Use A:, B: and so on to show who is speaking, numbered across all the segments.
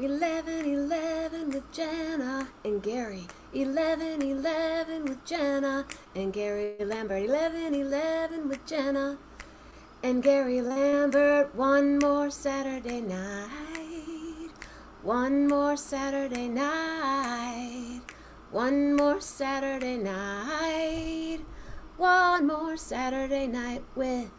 A: 11:11 with Jenna and Gary. 11:11 with Jenna and Gary Lambert. 11:11 with Jenna and Gary Lambert. One more Saturday night. One more Saturday night. One more Saturday night. One more Saturday night with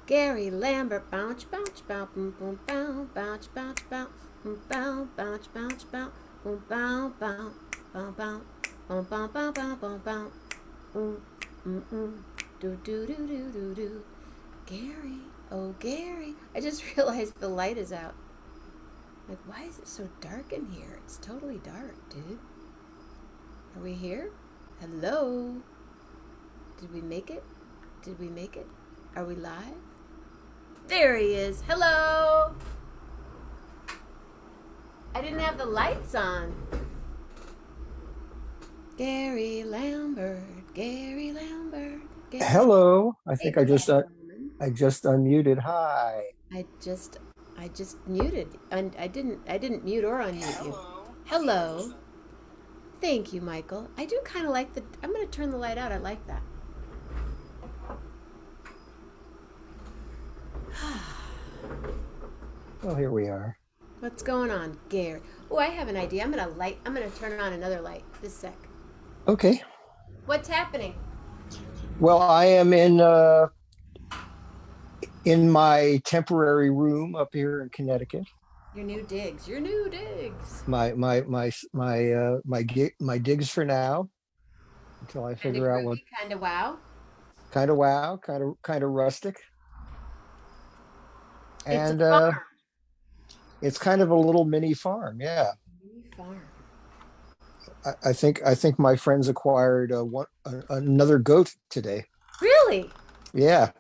A: Gary Lambert. Bounce, bounce, bounce, boom, boom, bounce, bounce, bounce, bounce, boom, bounce, bounce, bounce, bounce, boom, bounce, bounce, bounce, bounce, boom, bounce, bounce, bounce, bounce, bounce, do do do do do do. Gary, oh Gary, I just realized the light is out. Like, why is it so dark in here? It's totally dark, dude. Are we here? Hello? Did we make it? Did we make it? Are we live? There he is. Hello! I didn't have the lights on. Gary Lambert, Gary Lambert. Gary.
B: Hello. I think
A: Hey,
B: I just unmuted. Hi.
A: I just muted, and I didn't mute or unmute you. Hello. Thank you, Michael. I do kind of like the. I'm going to turn the light out. I like that.
B: Well, here we are.
A: What's going on, Gary? Oh, I have an idea. I'm gonna turn on another light. This sec.
B: Okay.
A: What's happening?
B: Well, I am in my temporary room up here in Connecticut.
A: Your new digs. Your new digs.
B: My digs for now until I
A: Kind of
B: figure out what
A: groovy. Kind of wow.
B: kind of wow, kind of rustic.
A: It's a
B: And
A: farm.
B: it's kind of a little mini farm. Yeah.
A: Mini farm.
B: I think my friends acquired another goat today.
A: Really?
B: Yeah.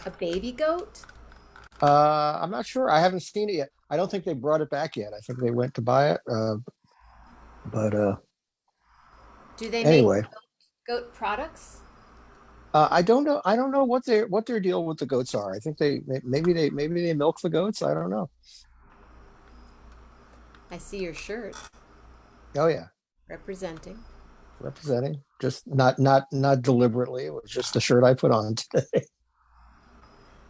A: A baby goat?
B: I'm not sure. I haven't seen it yet. I don't think they brought it back yet. I think they went to buy it. But
A: Do they make
B: anyway,
A: goat products?
B: I don't know. I don't know what their deal with the goats are. I think maybe they milk the goats. I don't know.
A: I see your shirt
B: Oh yeah,
A: representing.
B: representing. Just not deliberately. It was just the shirt I put on today.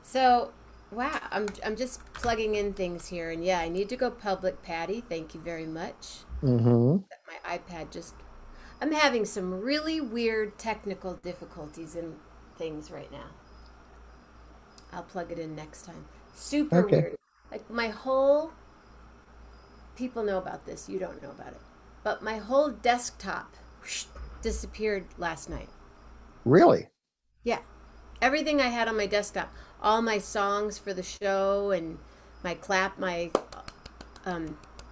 A: So, wow, I'm just plugging in things here, and yeah, I need to go public, Patty. Thank you very much.
B: Mm-hmm.
A: My iPad just. I'm having some really weird technical difficulties in things right now. I'll plug it in next time. Super
B: Okay.
A: weird. Like my whole. People know about this. You don't know about it. But my whole desktop disappeared last night.
B: Really?
A: Yeah. Everything I had on my desktop, all my songs for the show and my clap, my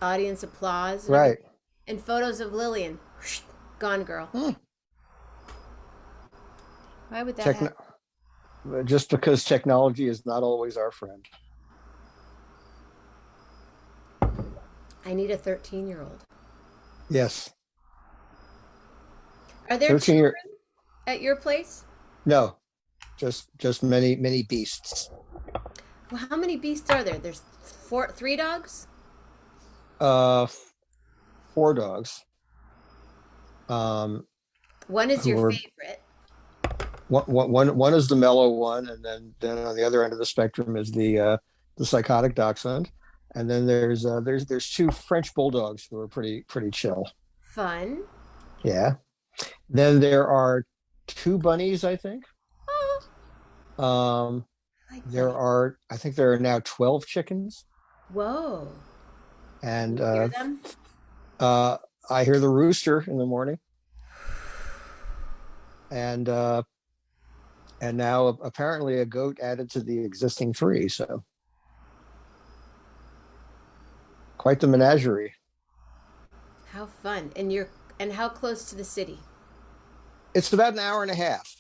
A: audience applause, and
B: Right.
A: everything, and photos of Lillian, gone, girl.
B: Hmm.
A: Why would that
B: Techno-
A: happen?
B: just because technology is not always our friend.
A: I need a 13-year-old.
B: Yes.
A: Are there
B: 13 year.
A: children at your place?
B: No, just many beasts.
A: Well, how many beasts are there? There's three dogs.
B: Uh, four dogs. Um,
A: One is
B: who
A: your
B: are
A: favorite.
B: one is the mellow one, and then on the other end of the spectrum is the psychotic dachshund, and then there's two French bulldogs who are pretty chill.
A: Fun.
B: Yeah. Then there are two bunnies, I think.
A: Oh,
B: Um,
A: I like
B: there
A: bunnies.
B: are I think there are now 12 chickens,
A: Whoa. Can
B: and
A: you hear them?
B: uh, I hear the rooster in the morning, and now apparently a goat added to the existing three. So quite the menagerie.
A: How fun. And how close to the city?
B: It's about an hour and a half.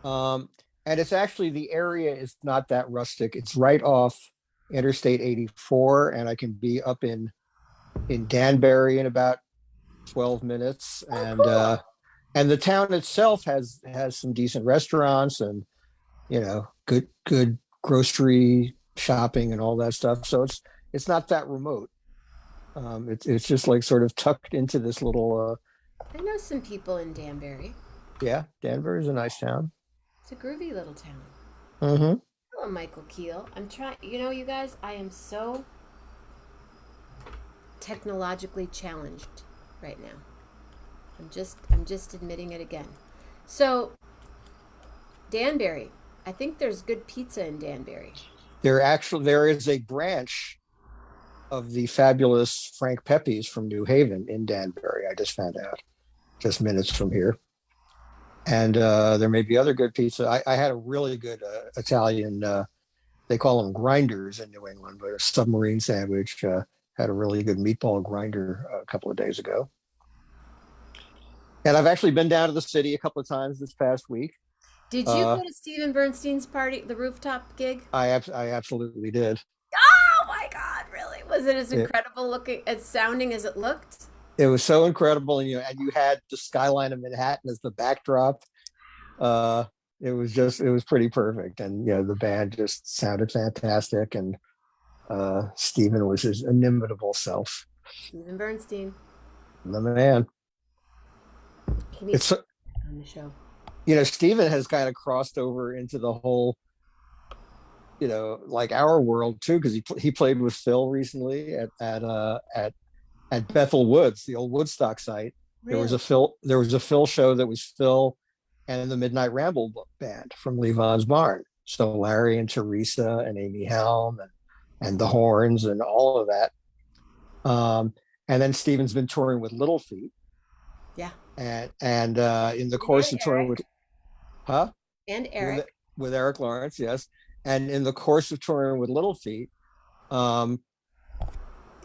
B: Um, and it's actually the area is not that rustic. It's right off Interstate 84, and I can be up in Danbury in about 12 minutes.
A: Oh,
B: And
A: cool.
B: the town itself has some decent restaurants, and good grocery shopping and all that stuff. So it's not that remote. It's just like sort of tucked into this little
A: I know some people in Danbury.
B: yeah, Denver is a nice town.
A: It's a groovy little town.
B: Hmm.
A: Hello, Michael Keel. I'm trying, you guys, I am so technologically challenged right now. I'm just admitting it again. So, Danbury. I think there's good pizza in Danbury.
B: There is a branch of the fabulous Frank Pepe's from New Haven in Danbury. I just found out just minutes from here. And there may be other good pizza. I had a really good Italian. They call them grinders in New England, but a submarine sandwich. Had a really good meatball grinder a couple of days ago. And I've actually been down to the city a couple of times this past week.
A: Did you
B: Uh,
A: go to Stephen Bernstein's party, the rooftop gig?
B: I absolutely did.
A: Oh my God, really? Was it as
B: It,
A: incredible looking, as sounding as it looked?
B: it was so incredible, and you had the skyline of Manhattan as the backdrop. Uh, it was pretty perfect, and the band just sounded fantastic, and Stephen was his inimitable self.
A: Stephen Bernstein.
B: The man.
A: He needs
B: It's
A: to be on the show.
B: Stephen has kind of crossed over into the whole like our world too, because he played with Phil recently at Bethel Woods, the old Woodstock site.
A: Really?
B: There was a Phil show that was Phil and the Midnight Ramble band from Levon's Barn. So Larry and Teresa and Amy Helm and the horns and all of that. And then Steven's been touring with Little Feat,
A: Yeah.
B: and in the
A: And
B: course of touring
A: Eric.
B: with huh
A: And
B: with
A: Eric.
B: Eric Lawrence, yes, and in the course of touring with Little Feat, um,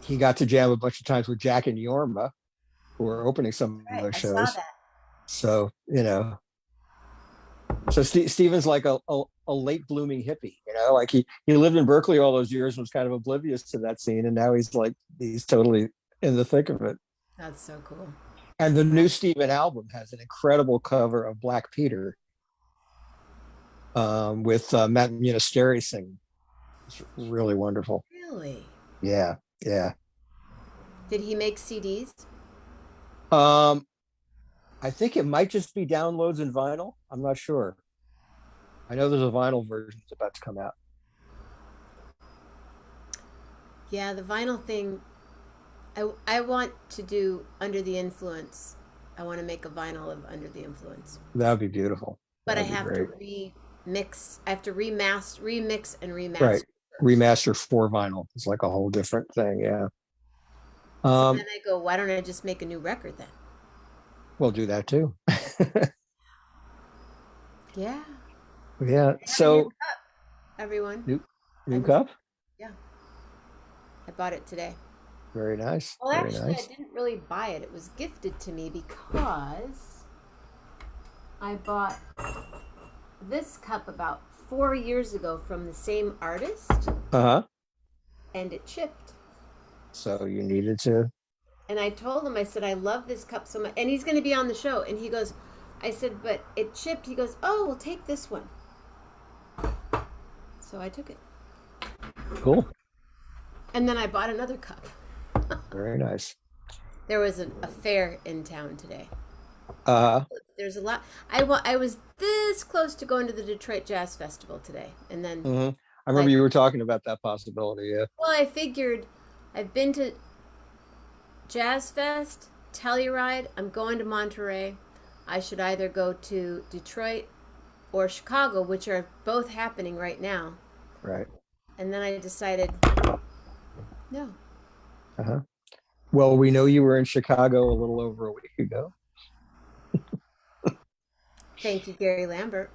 B: he got to jam a bunch of times with Jack and Yorma, who were opening some of
A: Right.
B: those
A: I saw
B: shows.
A: that.
B: So so Steven's like a late blooming hippie, like he lived in Berkeley all those years and was kind of oblivious to that scene, and now he's totally in the thick of it.
A: That's so cool.
B: And the new Steven album has an incredible cover of Black Peter, with Matt Munisteri singing. It's really wonderful.
A: Really?
B: Yeah, yeah.
A: Did he make CDs?
B: Um, I think it might just be downloads and vinyl. I'm not sure. I know there's a vinyl version that's about to come out.
A: Yeah, the vinyl thing. I want to do Under the Influence. I want to make a vinyl of Under the Influence.
B: That would be beautiful.
A: But
B: That
A: I
B: would be
A: have to
B: great.
A: remix. I have to remix and remaster
B: Right.
A: first.
B: Remaster for vinyl. It's like a whole different thing. Yeah.
A: So then
B: Um,
A: I go, why don't I just make a new record then?
B: we'll do that too.
A: Yeah.
B: Yeah.
A: I have a new
B: So
A: cup, everyone.
B: new
A: I
B: new cup.
A: Yeah, I bought it today.
B: Very nice.
A: Well,
B: Very
A: actually, I
B: nice.
A: didn't really buy it. It was gifted to me because I bought this cup about 4 years ago from the same artist,
B: Uh-huh.
A: and it chipped.
B: So you needed to.
A: And I told him, I said, I love this cup so much. And he's going to be on the show. And he goes, I said, but it chipped. He goes, oh, we'll take this one. So I took it.
B: Cool.
A: And then I bought another cup.
B: Very nice.
A: There was a fair in town today.
B: Uh,
A: There's a lot. I was this close to going to the Detroit Jazz Festival today. And then,
B: mhm. I remember
A: like,
B: you were talking about that possibility. Yeah.
A: well, I figured I've been to Jazz Fest, Telluride. I'm going to Monterey. I should either go to Detroit or Chicago, which are both happening right now.
B: Right.
A: And then I decided, no.
B: Uh-huh. Well, we know you were in Chicago a little over a week ago.
A: Thank you, Gary Lambert.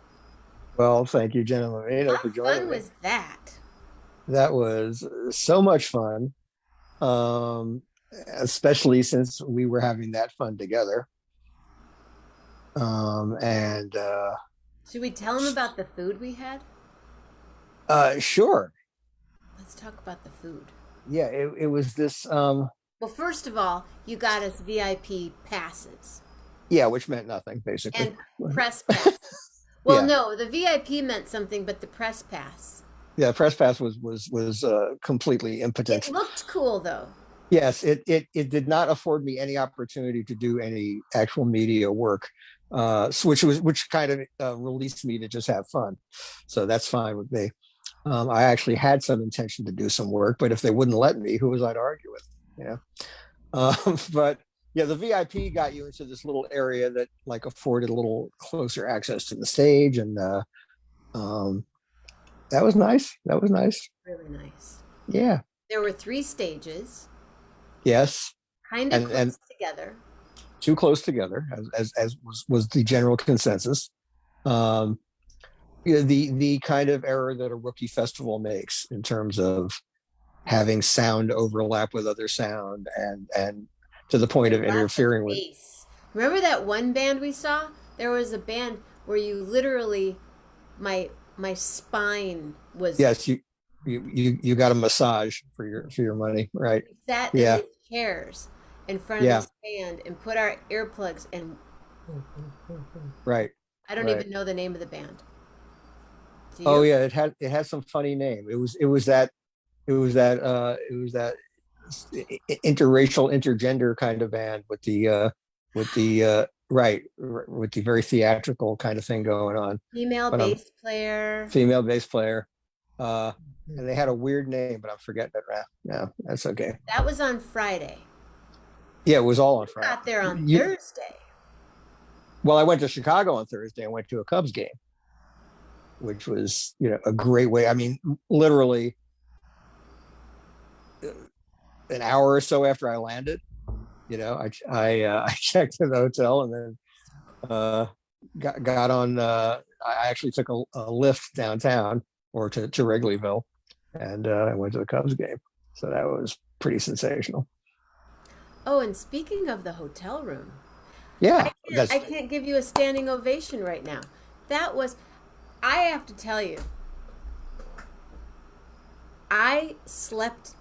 B: Well, thank you, Jenna Mammina,
A: How
B: for
A: fun
B: joining me.
A: was that?
B: That was so much fun, um, especially since we were having that fun together. And
A: Should we tell him about the food we had?
B: sure,
A: Let's talk about the food.
B: yeah, it was this.
A: Well, first of all, you got us VIP passes
B: Yeah, which meant nothing basically.
A: and press passes. Well,
B: Yeah,
A: no, the VIP meant something, but the press pass.
B: yeah. Press pass was completely
A: It
B: impotent.
A: looked cool though.
B: Yes, it did not afford me any opportunity to do any actual media work, which kind of released me to just have fun. So that's fine with me. I actually had some intention to do some work, but if they wouldn't let me, who was I to argue with? You know. But yeah, the VIP got you into this little area that like afforded a little closer access to the stage, and um, that was nice. That was nice.
A: Really nice.
B: Yeah.
A: There were three stages,
B: Yes.
A: kind of
B: And
A: close together.
B: too close together, as was the general consensus. Um, yeah, the kind of error that a rookie festival makes in terms of having sound overlap with other sound and to the point
A: And
B: of
A: lots of
B: interfering with.
A: bass. Remember that one band we saw? There was a band where you literally my my spine was
B: Yes, you got a massage for your money, right?
A: we sat in
B: Yeah,
A: these chairs in front of
B: yeah,
A: this band and put our earplugs and
B: right,
A: I don't
B: right.
A: even know the name of the band. Do
B: Oh
A: you?
B: yeah, it had some funny name. It was that interracial intergender kind of band with the with the very theatrical kind of thing going on.
A: Female
B: But I'm
A: bass player.
B: female bass player, uh, and they had a weird name, but I'm forgetting it now. No, that's okay.
A: That was on Friday.
B: Yeah, it was all on Friday.
A: Got there on Thursday.
B: Well, I went to Chicago on Thursday. I went to a Cubs game, which was a great way. I mean, literally an hour or so after I landed, I checked in the hotel and then got on. I actually took a lift downtown or to Wrigleyville, and I went to the Cubs game. So that was pretty sensational.
A: Oh, and speaking of the hotel room,
B: Yeah,
A: I
B: that's
A: can't give you a standing ovation right now. That was I have to tell you, I slept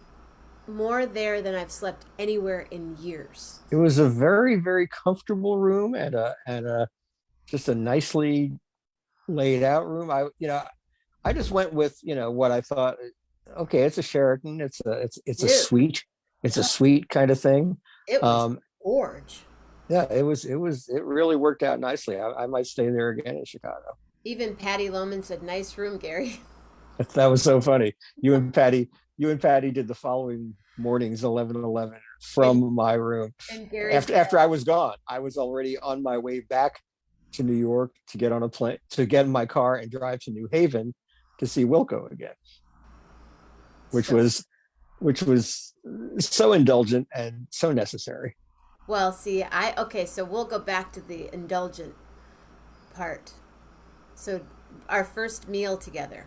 A: more there than I've slept anywhere in years.
B: it was a very very comfortable room and just a nicely laid out room. I just went with what I thought. Okay, it's a Sheraton. It's a
A: Dude,
B: suite. It's a suite kind of thing.
A: it was
B: Um,
A: gorge.
B: yeah, it really worked out nicely. I might stay there again in Chicago.
A: Even Patty Loman said, "Nice room, Gary."
B: That was so funny. You and Patty did the following morning's 11:11
A: And
B: from my room.
A: Gary
B: After
A: said,
B: I was gone, I was already on my way back to New York to get on a plane to get in my car and drive to New Haven to see Wilco again, which
A: "So
B: was which was so indulgent and so necessary.
A: well." See, I okay. So we'll go back to the indulgent part. So our first meal together.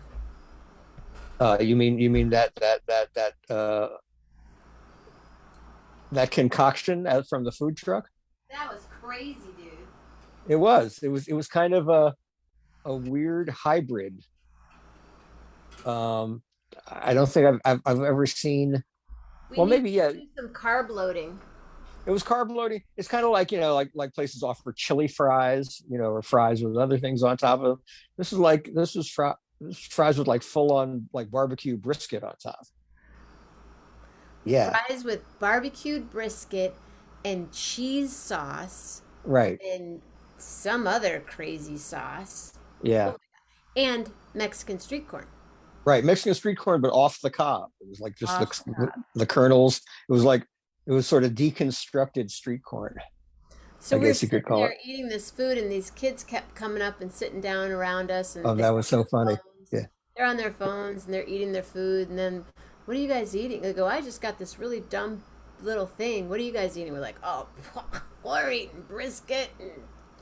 B: You mean that concoction from the food truck?
A: That was crazy, dude.
B: It was kind of a weird hybrid. Um, I don't think I've ever seen.
A: We
B: Well,
A: need
B: maybe yeah.
A: to do some carb loading.
B: It was carb loading. It's kind of like like places offer chili fries, or fries with other things on top of them. This is fries with like full on like barbecue brisket on top. Yeah,
A: Fries with barbecued brisket and cheese sauce
B: right.
A: and some other crazy sauce.
B: Yeah,
A: Oh, and Mexican street corn
B: right. Mexican street corn, but off the cob. It was like just
A: off the top.
B: the kernels. It was sort of deconstructed street corn,
A: So
B: I
A: we were
B: guess you could
A: sitting
B: call it.
A: there eating this food, and these kids kept coming up and sitting down around us,
B: Oh,
A: and
B: that was so funny.
A: phones.
B: Yeah.
A: They're on their phones and they're eating their food, and then, what are you guys eating? They go, I just got this really dumb little thing. What are you guys eating? We're like, oh, we're eating brisket and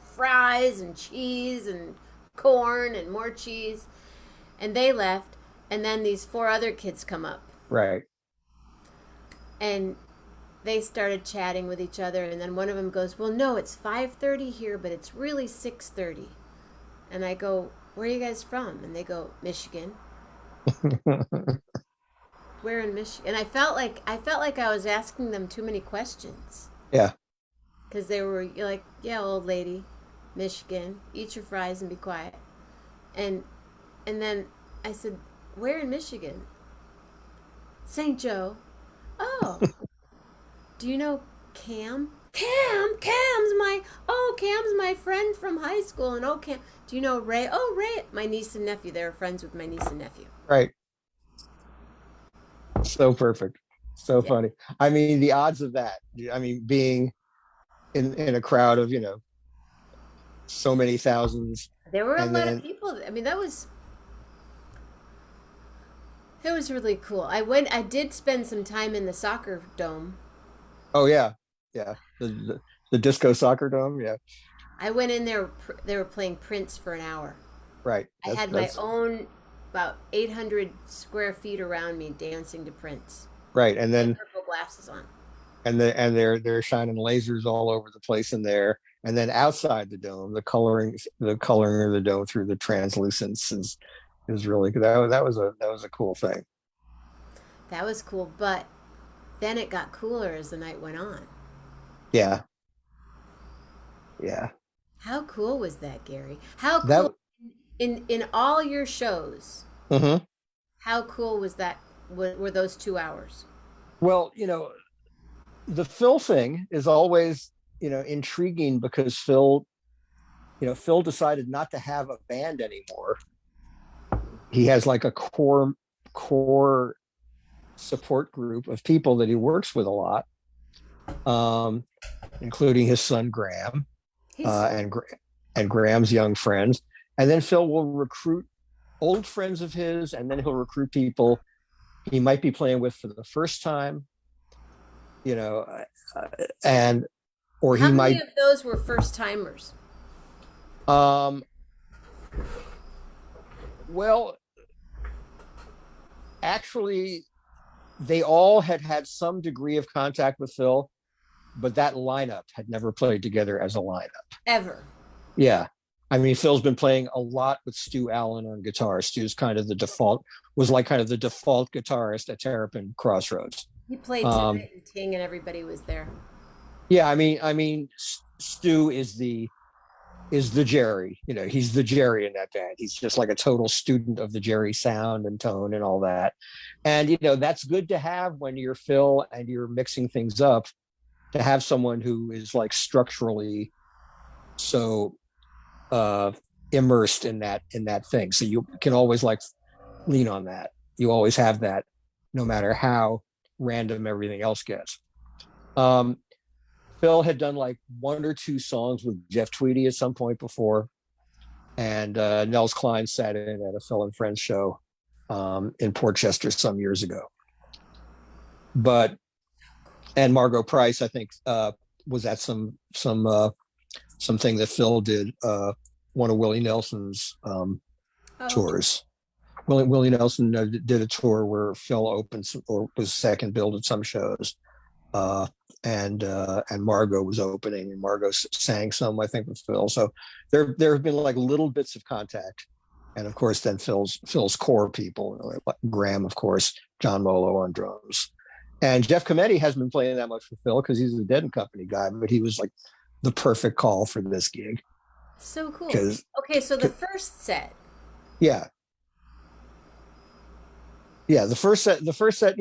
A: fries and cheese and corn and more cheese. And they left, and then these four other kids come up,
B: Right.
A: and they started chatting with each other, and then one of them goes, well, no, it's 5:30 here, but it's really 6:30. And I go, where are you guys from? And they go, Michigan. Where in Michigan? And I felt like I was asking them too many questions
B: Yeah.
A: because they were like, yeah, old lady, Michigan, eat your fries and be quiet. And and then I said, "Where in Michigan?" St. Joe. Oh, do you know Cam? Cam's my friend from high school. And oh, Cam, do you know Ray? Oh, Ray, my niece and nephew. They were friends with my niece and nephew.
B: Right. So perfect. So
A: Yeah,
B: funny. I mean, the odds of that. I mean, being in a crowd of, so many thousands,
A: there were a
B: and
A: lot of
B: then
A: people. I mean, that was it was really cool. I went. I did spend some time in the soccer dome.
B: oh yeah, yeah, the disco soccer dome, yeah,
A: I went in there. They were playing Prince for an hour.
B: right.
A: I had my own about 800 square feet around me dancing to Prince.
B: Right, and
A: I had
B: then
A: purple glasses on.
B: they're shining lasers all over the place in there, and then outside the dome, the coloring of the dome through the translucence is really good. That was a cool thing.
A: That was cool, but then it got cooler as the night went on.
B: Yeah, yeah.
A: How cool was that, Gary? How cool
B: That.
A: in all your shows?
B: Mhm.
A: How cool was that? Were those 2 hours?
B: Well, the Phil thing is always, intriguing because Phil decided not to have a band anymore. He has like a core support group of people that he works with a lot, um, including his son Graham,
A: He's
B: uh, and and Graham's young friends. And then Phil will recruit old friends of his, and then he'll recruit people he might be playing with for the first time, you know, and or
A: how
B: he
A: many
B: might.
A: of those were first timers?
B: Um, well, actually, they all had had some degree of contact with Phil, but that lineup had never played together as a lineup.
A: Ever.
B: Yeah. I mean, Phil's been playing a lot with Stu Allen on guitar. Stu's was like kind of the default guitarist at Terrapin Crossroads.
A: He played
B: Um,
A: tonight and Ting and everybody was there.
B: yeah, I mean, Stu is the Jerry. He's the Jerry in that band. He's just like a total student of the Jerry sound and tone and all that. And that's good to have when you're Phil and you're mixing things up, to have someone who is like structurally so uh immersed in that thing. So you can always like lean on that. You always have that, no matter how random everything else gets. Um Phil had done like one or two songs with Jeff Tweedy at some point before, and Nels Klein sat in at a Phil and Friends show in Port Chester some years ago. But and Margot Price, I think, was at something that Phil did, one of Willie Nelson's
A: Oh,
B: tours. Willie Nelson did a tour where Phil opened or was second billed at some shows, uh, and Margot was opening, and Margot sang some, I think, with Phil. So there have been like little bits of contact, and of course then Phil's core people, like Graham, of course, John Molo on drums, and Jeff Cometti hasn't been playing that much for Phil because he's a Dead and Company guy, but he was like the perfect call for this gig
A: so cool.
B: because
A: Okay, so the first set.
B: yeah, yeah, the first set,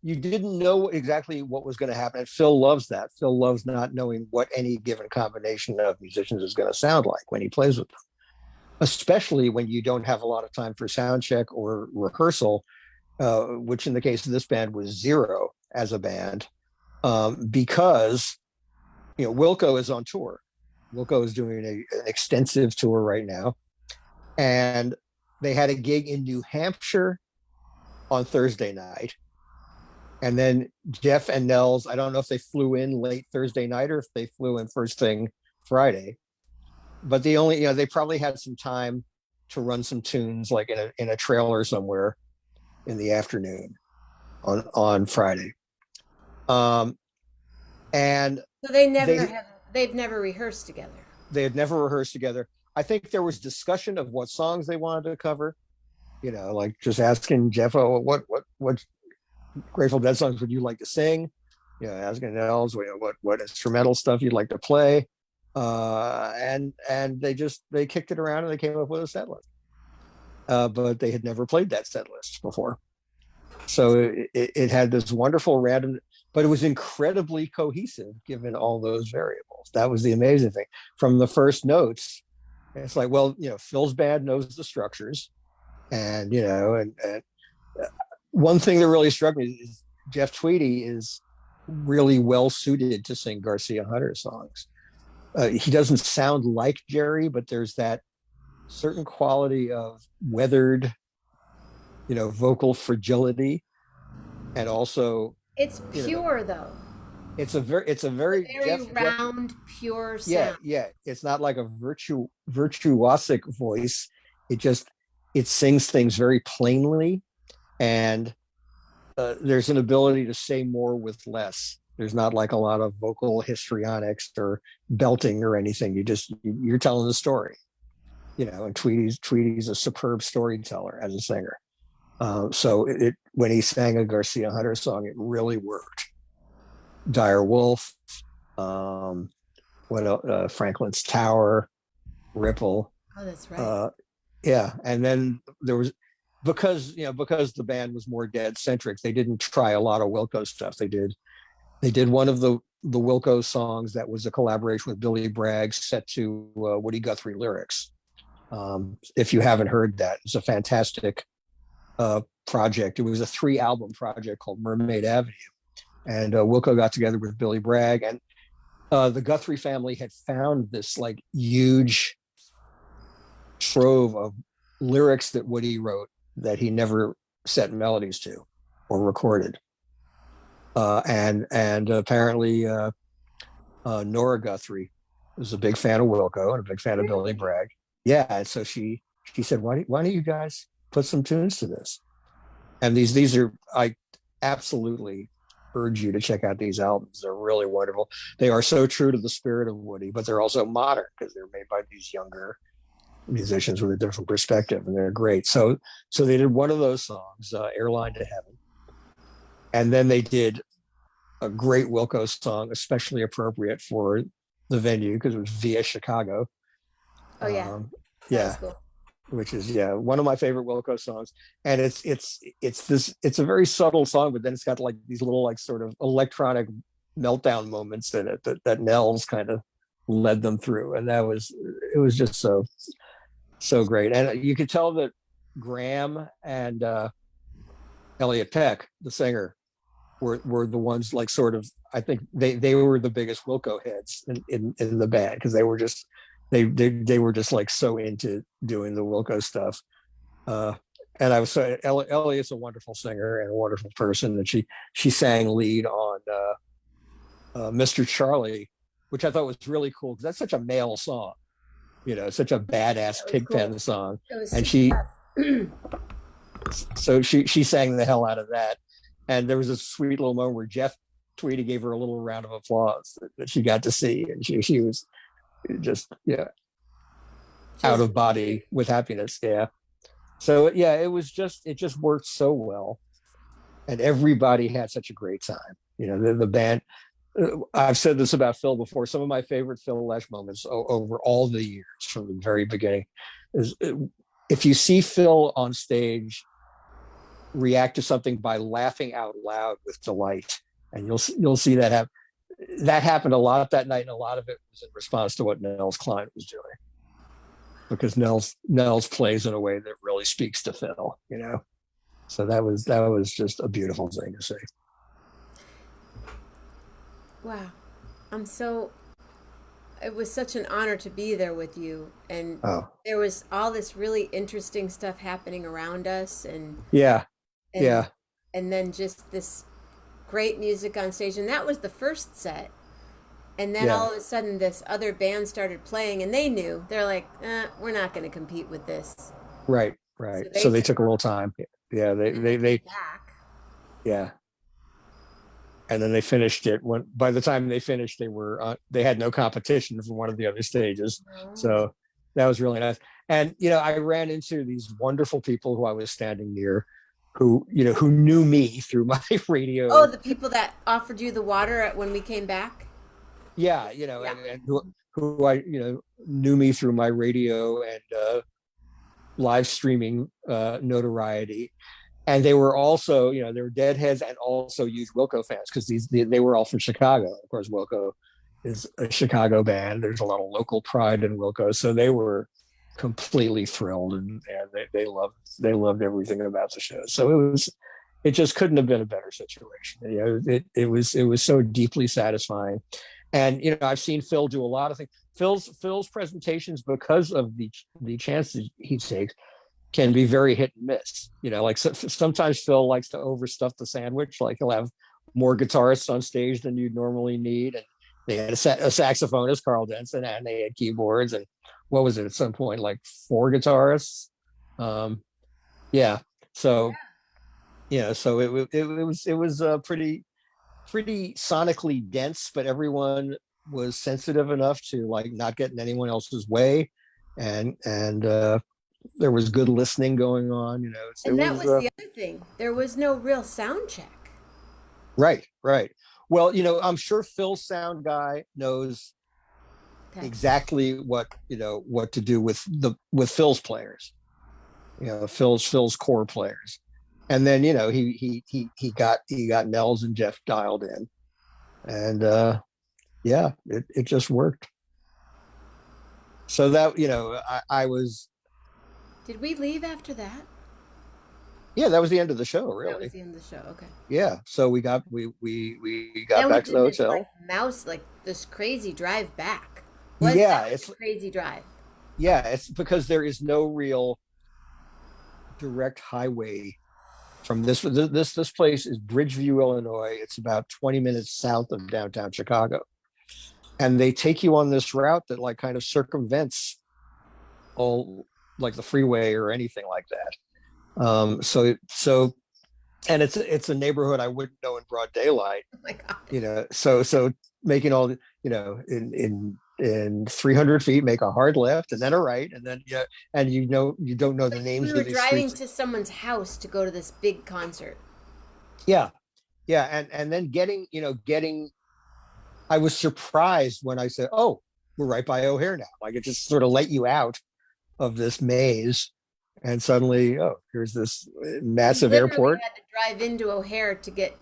B: you didn't know exactly what was going to happen. And Phil loves that. Phil loves not knowing what any given combination of musicians is going to sound like when he plays with them, especially when you don't have a lot of time for sound check or rehearsal, which in the case of this band was zero as a band, because Wilco is on tour. Wilco is doing an extensive tour right now, and they had a gig in New Hampshire on Thursday night. And then Jeff and Nels, I don't know if they flew in late Thursday night or if they flew in first thing Friday, but they probably had some time to run some tunes like in a trailer somewhere in the afternoon on Friday. Um, and
A: So they never
B: they
A: have. They've never rehearsed together.
B: they had never rehearsed together. I think there was discussion of what songs they wanted to cover. Like just asking Jeff, oh, what Grateful Dead songs would you like to sing? Asking Nels, what instrumental stuff you'd like to play, and they kicked it around and they came up with a set list. but they had never played that set list before. So it had this wonderful random, but it was incredibly cohesive given all those variables. That was the amazing thing. From the first notes, it's like, well, Phil's band knows the structures, and one thing that really struck me is Jeff Tweedy is really well suited to sing Garcia Hunter songs. He doesn't sound like Jerry, but there's that certain quality of weathered, vocal fragility, and also,
A: It's
B: you know,
A: pure though.
B: it's a
A: A
B: very
A: very round, pure
B: yeah,
A: sound.
B: yeah. It's not like a virtuosic voice. It sings things very plainly, and there's an ability to say more with less. There's not like a lot of vocal histrionics or belting or anything. You're telling the story, and Tweedy's a superb storyteller as a singer. So when he sang a Garcia Hunter song, it really worked. Dire Wolf, um, Franklin's Tower, Ripple.
A: Oh, that's right.
B: Yeah, and then there was, because the band was more dead centric, they didn't try a lot of Wilco stuff. They did one of the Wilco songs that was a collaboration with Billy Bragg, set to Woody Guthrie lyrics. If you haven't heard that, it's a fantastic project. It was a 3-album project called Mermaid Avenue, and Wilco got together with Billy Bragg, and the Guthrie family had found this like huge trove of lyrics that Woody wrote that he never set melodies to or recorded. And apparently Nora Guthrie was a big fan of Wilco and a big fan of Billy
A: Really?
B: Bragg. Yeah, and so she said, why don't you guys put some tunes to this? And these are, I absolutely urge you to check out these albums. They're really wonderful. They are so true to the spirit of Woody, but they're also modern because they're made by these younger musicians with a different perspective, and they're great. So they did one of those songs, Airline to Heaven, and then they did a great Wilco song, especially appropriate for the venue because it was Via Chicago.
A: Oh yeah, that was
B: Yeah,
A: cool.
B: which is one of my favorite Wilco songs, and it's a very subtle song, but then it's got like these little like sort of electronic meltdown moments in it that Nels kind of led them through, and it was just so great. And you could tell that Graham and Elliot Peck, the singer, were the ones like sort of, I think they were the biggest Wilco heads in the band because they were just like so into doing the Wilco stuff. And I was so Elliot's a wonderful singer and a wonderful person, and she sang lead on Mr. Charlie, which I thought was really cool because that's such a male song, such a badass
A: That was cool.
B: Pigpen song.
A: It was
B: And
A: super
B: she sang the hell out of that. And there was a sweet little moment where Jeff Tweedy gave her a little round of applause that she got to see, and she was just out of body with happiness. Yeah. So yeah, it just worked so well, and everybody had such a great time. The band. I've said this about Phil before. Some of my favorite Phil Lesh moments over all the years from the very beginning is if you see Phil on stage react to something by laughing out loud with delight, and you'll see that happen. That happened a lot that night, and a lot of it was in response to what Nels Cline was doing, because Nels plays in a way that really speaks to Phil. So that was just a beautiful thing to see.
A: wow. It was such an honor to be there with you, and
B: Oh
A: there was all this really interesting stuff happening around us,
B: yeah,
A: and
B: yeah,
A: and then just this great music on stage, and that was the first set. And then
B: yeah.
A: all of a sudden, this other band started playing, and they knew, they're like, we're not going to compete with this.
B: Right,
A: So
B: right.
A: they
B: So they
A: took
B: took a little
A: off,
B: time. Yeah,
A: and they came
B: they
A: back.
B: yeah. And then they finished it. When by the time they finished, they had no competition for one of the other stages.
A: Oh.
B: So that was really nice. And I ran into these wonderful people who I was standing near, who knew me through my
A: Oh,
B: radio.
A: the people that offered you the water when we came back?
B: Yeah,
A: Yeah.
B: and who I knew me through my radio and live streaming notoriety. And they were also, they were Deadheads and also huge Wilco fans because they were all from Chicago. Of course, Wilco is a Chicago band. There's a lot of local pride in Wilco, so they were completely thrilled, and they loved everything about the show. So it just couldn't have been a better situation. It was so deeply satisfying. And I've seen Phil do a lot of things. Phil's presentations, because of the chances he takes, can be very hit and miss. Like sometimes Phil likes to overstuff the sandwich. Like he'll have more guitarists on stage than you'd normally need, and they had a saxophonist, Carl Denson, and they had keyboards, and what was it at some point, like 4 guitarists. Yeah. So so it was pretty sonically dense, but everyone was sensitive enough to like not get in anyone else's way, and there was good listening going on. It
A: And that
B: was
A: was the other thing. There was no real sound check.
B: right. Well, I'm sure Phil's sound guy knows
A: Okay.
B: exactly what to do with Phil's players. Phil's core players, and then he got Nels and Jeff dialed in, and yeah, it just worked. So that I was.
A: Did we leave after that?
B: Yeah, that was the end of the show,
A: That was
B: really.
A: the end of the show. Okay.
B: Yeah, so we got
A: Then we
B: back to the
A: did this
B: hotel.
A: like this crazy drive back.
B: Yeah,
A: That was a crazy drive.
B: it's because there is no real direct highway from this place is Bridgeview, Illinois. It's about 20 minutes south of downtown Chicago, and they take you on this route that like kind of circumvents all like the freeway or anything like that. So and it's a neighborhood I wouldn't know in broad daylight.
A: Oh my god.
B: So making all in 300 feet, make a hard left and then a right, and then and you don't know the
A: We
B: names
A: were
B: of these
A: driving
B: streets.
A: to someone's house to go to this big concert.
B: Yeah, yeah, and then getting. I was surprised when I said, "Oh, we're right by O'Hare now." Like it just sort of let you out of this maze, and suddenly, oh, here's this
A: We
B: massive
A: literally
B: airport.
A: had to drive into O'Hare to get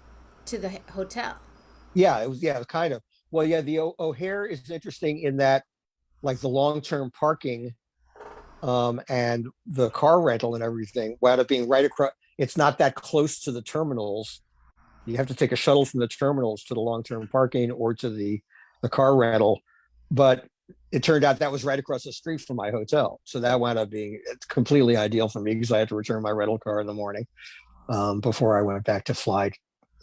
A: to the hotel.
B: Yeah, it was. Yeah, kind of. Well, yeah, the O'Hare is interesting in that, like the long-term parking, and the car rental and everything wound up being right across. It's not that close to the terminals. You have to take a shuttle from the terminals to the long-term parking or to the car rental. But it turned out that was right across the street from my hotel, so that wound up being completely ideal for me because I had to return my rental car in the morning, before I went back to fly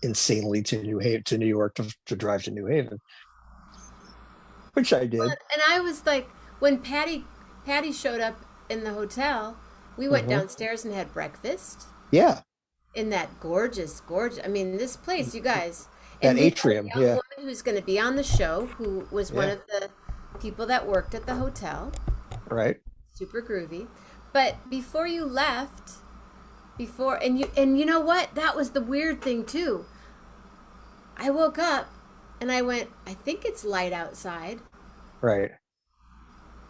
B: insanely to New York to drive to New Haven, which I did.
A: And I was like, when Patty showed up in the hotel, we went
B: Uh-huh.
A: downstairs and had breakfast
B: Yeah,
A: in that gorgeous. I mean, this place, you guys.
B: that
A: And we met
B: atrium.
A: a young
B: Yeah,
A: woman who's going to be on the show, who was one
B: yeah,
A: of the people that worked at the hotel.
B: right.
A: Super groovy. But before you left, and you know what? That was the weird thing too. I woke up and I went, I think it's light outside,
B: Right.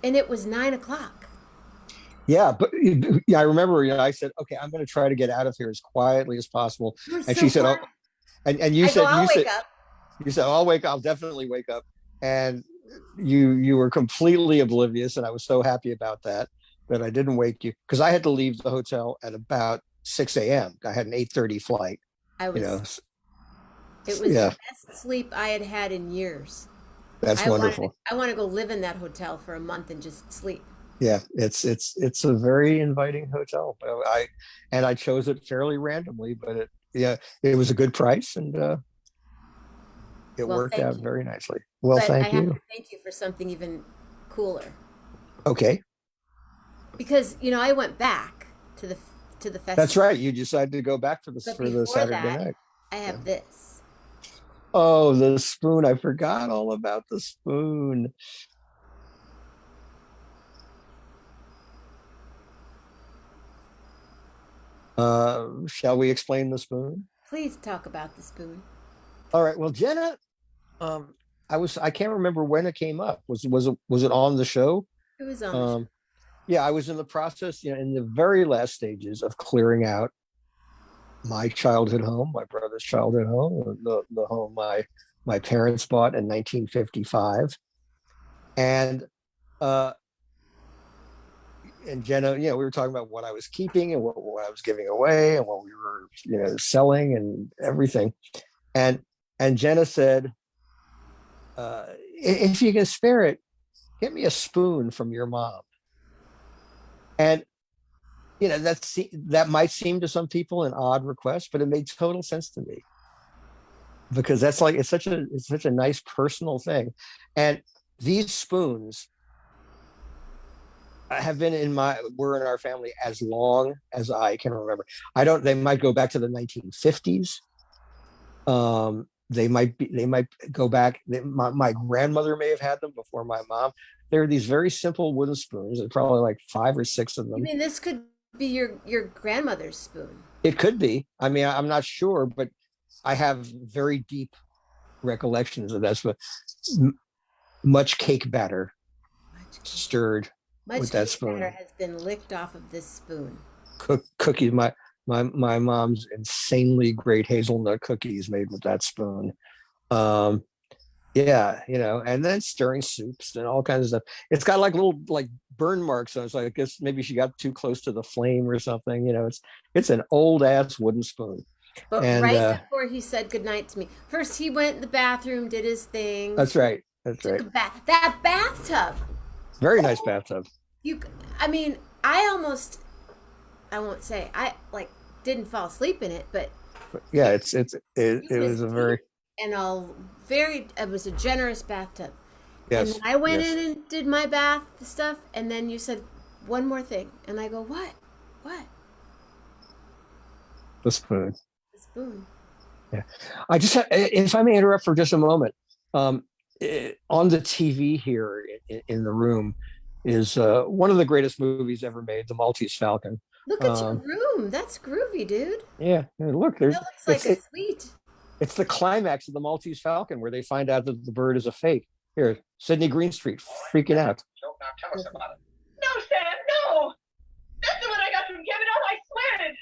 A: and it was 9 o'clock.
B: Yeah, but yeah, I remember. I said, "Okay, I'm going to try to get out of here as quietly as possible."
A: You were
B: And
A: so
B: she said, "Oh,"
A: quiet.
B: and you
A: I go,
B: said,
A: I'll wake up.
B: I'll wake. I'll definitely wake up." And you were completely oblivious, and I was so happy about that I didn't wake you because I had to leave the hotel at about 6 a.m. I had an 8:30 flight.
A: I
B: You know,
A: was. It was the
B: yeah,
A: best sleep I had had in years.
B: that's
A: I wanted.
B: wonderful.
A: I want to go live in that hotel for a month and just sleep.
B: Yeah, it's a very inviting hotel. I chose it fairly randomly, but it was a good price, and it
A: Well,
B: worked out
A: thank you.
B: very nicely. Well,
A: But I
B: thank
A: have
B: you.
A: to thank you for something even cooler,
B: Okay,
A: because I went back to the
B: that's
A: festival.
B: right. You decided to go back for
A: But
B: the
A: before
B: Saturday
A: that,
B: night.
A: I
B: Yeah.
A: have this.
B: Oh, the spoon! I forgot all about the spoon. Shall we explain the spoon?
A: Please talk about the spoon.
B: All right. Well, Jenna, um, I can't remember when it came up. Was it on the show?
A: It was on the show.
B: Um, yeah, I was in the process, in the very last stages of clearing out my childhood home, my brother's childhood home, the home my parents bought in 1955, and uh, and Jenna, we were talking about what I was keeping and what I was giving away and what we were, selling and everything, and Jenna said, if you can spare it, get me a spoon from your mom, and that might seem to some people an odd request, but it made total sense to me because that's like it's such a nice personal thing, and these spoons have been were in our family as long as I can remember. I don't. They might go back to the 1950s. They might go back. My grandmother may have had them before my mom. They're these very simple wooden spoons. There's probably like five or six of
A: You
B: them.
A: mean this could be your grandmother's spoon?
B: It could be. I mean, I'm not sure, but I have very deep recollections of that. But much cake batter
A: Much cake.
B: stirred with
A: Much
B: that
A: cake batter
B: spoon.
A: has been licked off of this spoon.
B: Cookies. My mom's insanely great hazelnut cookies made with that spoon. Um, yeah, and then stirring soups and all kinds of stuff. It's got like little like burn marks on it. So I guess maybe she got too close to the flame or something. It's an old ass wooden spoon,
A: But
B: and
A: right before he said goodnight to me, first he went in the bathroom, did his thing,
B: that's right. That's
A: took
B: right.
A: a bath. That bathtub.
B: Very nice
A: Oh,
B: bathtub.
A: you. I mean, I almost. I won't say I like didn't fall asleep in it, but
B: Yeah,
A: it,
B: it
A: was
B: was a
A: deep
B: very
A: and all very. It was a generous bathtub. And then
B: yes,
A: I went
B: yes,
A: in and did my bath stuff, and then you said one more thing, and I go, what? What?
B: the spoon.
A: The spoon.
B: Yeah. If I may interrupt for just a moment, on the TV here in the room is one of the greatest movies ever made, The Maltese Falcon.
A: Look at your
B: Um,
A: room. That's groovy, dude.
B: yeah, and look,
A: That looks like a suite.
B: it's the climax of The Maltese Falcon where they find out that the bird is a fake. Here, Sydney Greenstreet freaking out.
C: Now tell us
A: Go for it.
C: about it. No, Sam, no! That's the one I got from Kevin. Oh, I swear it.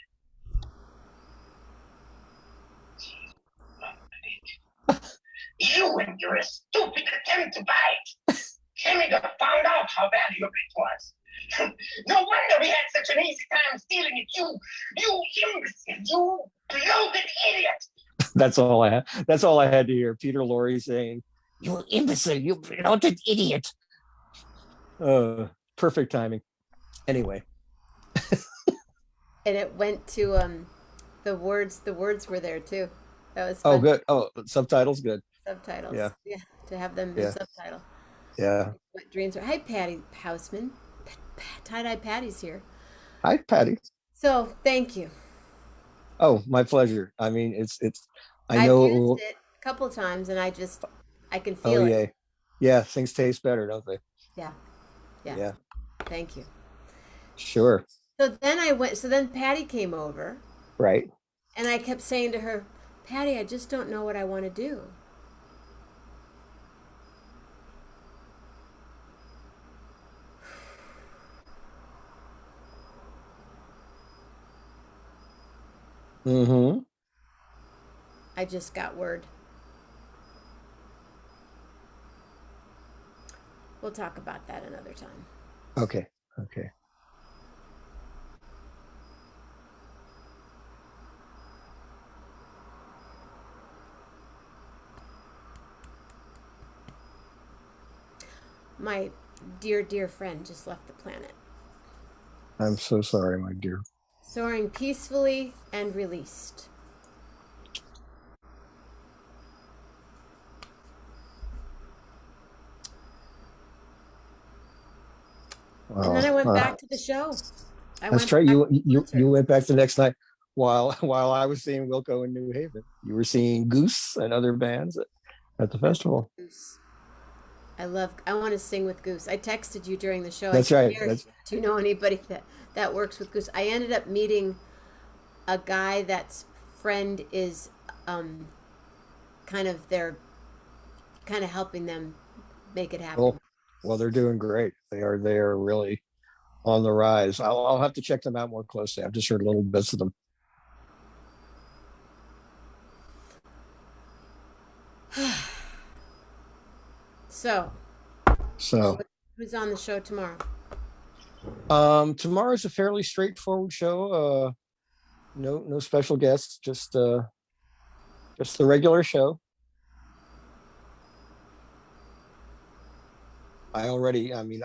C: You and your stupid attempt to buy it. Timmy found out how valuable it was. No wonder we had such an easy time stealing it. You imbecile, you bloated idiot.
B: That's all I had to hear. Peter Lorre saying, "You imbecile, you bloated idiot." Perfect timing. Anyway,
A: And it went to the words. The words were there too. That was
B: oh,
A: fun.
B: good. Oh, subtitles, good.
A: Subtitles.
B: Yeah,
A: Yeah, to have them in
B: yeah,
A: subtitle.
B: yeah.
A: What dreams are? Hi, Patty Houseman. Tie dye Patty's here.
B: Hi, Patty.
A: So thank you.
B: Oh, my pleasure. I mean, it's. I
A: I've
B: know it
A: used
B: will.
A: it a couple times, and I can
B: Oh,
A: feel it.
B: yeah, yeah. Things taste better, don't they?
A: Yeah, yeah.
B: Yeah,
A: Thank you.
B: sure.
A: So then I went. So then Patty came over,
B: Right.
A: and I kept saying to her, Patty, I just don't know what I want to do.
B: Mm-hmm.
A: I just got word. We'll talk about that another time.
B: Okay. Okay.
A: My dear, dear friend just left the planet,
B: I'm so sorry, my dear.
A: soaring peacefully and released. And then I
B: Well,
A: went back to the show. I
B: that's
A: went
B: right.
A: back
B: You
A: to the
B: you
A: concert.
B: you went back the next night while I was seeing Wilco in New Haven. You were seeing Goose and other bands at the
A: I love
B: festival.
A: Goose. I want to sing with Goose. I texted you during the show. I
B: That's
A: said,
B: right.
A: Gary,
B: That's
A: do you know anybody that works with Goose? I ended up meeting a guy that's friend is um, kind of their helping them make it happen.
B: well, well, they're doing great. They are really. on the rise. I'll have to check them out more closely. I've just heard little bits of them.
A: So,
B: So
A: who's on the show tomorrow?
B: tomorrow's a fairly straightforward show. No special guests, just the regular show. I mean,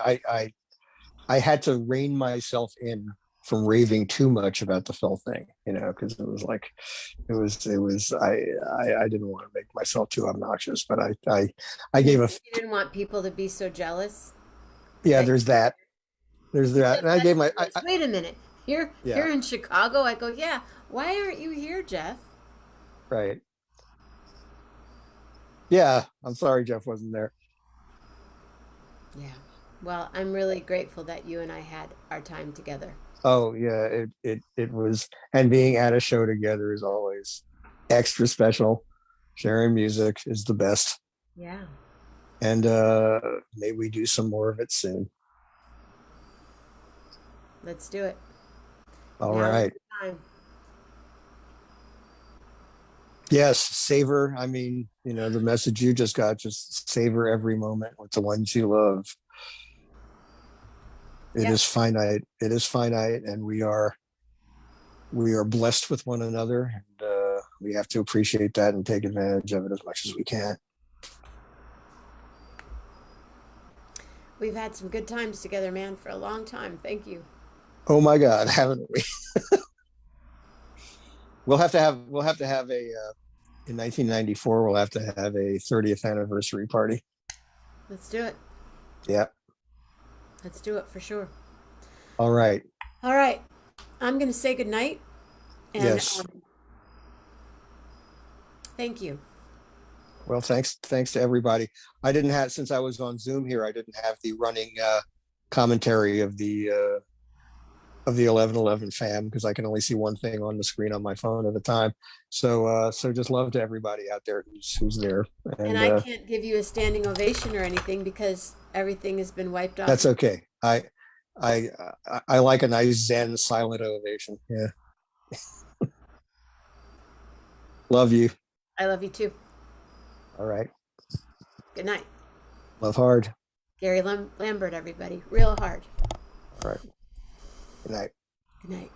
B: I had to rein myself in from raving too much about the Phil thing, because it was like, I didn't want to make myself too obnoxious, but I
A: You
B: gave a,
A: you didn't want people to be so jealous
B: yeah,
A: that
B: there's that, there's
A: you
B: that,
A: feel
B: and I gave
A: better
B: my,
A: than this. Wait a minute. Here
B: yeah,
A: in Chicago, I go, yeah. Why aren't you here, Jeff?
B: right, yeah. I'm sorry Jeff wasn't there.
A: Yeah. Well, I'm really grateful that you and I had our time together.
B: Oh yeah, it was, and being at a show together is always extra special. Sharing music is the best,
A: Yeah.
B: and maybe we do some more of it soon.
A: Let's do it.
B: All
A: Now is
B: right.
A: the time.
B: Yes, savor. I mean, the message you just got, just savor every moment with the ones you love. It
A: Yep.
B: is finite. It is finite, and we are blessed with one another, and we have to appreciate that and take advantage of it as much as we can.
A: We've had some good times together, man, for a long time. Thank you.
B: Oh my God, haven't we? We'll have to have a in 1994. We'll have to have a 30th anniversary party.
A: Let's do it.
B: Yeah.
A: Let's do it for sure.
B: All right.
A: All right. I'm going to say good night and
B: Yes.
A: thank you.
B: Well, thanks to everybody. I didn't have, since I was on Zoom here, I didn't have the running commentary of the 1111 fam, because I can only see one thing on the screen on my phone at a time. So just love to everybody out there who's there,
A: And
B: and
A: I can't give you a standing ovation or anything because everything has been wiped off.
B: that's okay. I I like a nice Zen silent ovation. Yeah. Love you.
A: I love you too.
B: All right.
A: Good night.
B: Love hard.
A: Gary Lambert, everybody. Real hard.
B: All right. Good night.
A: Good night.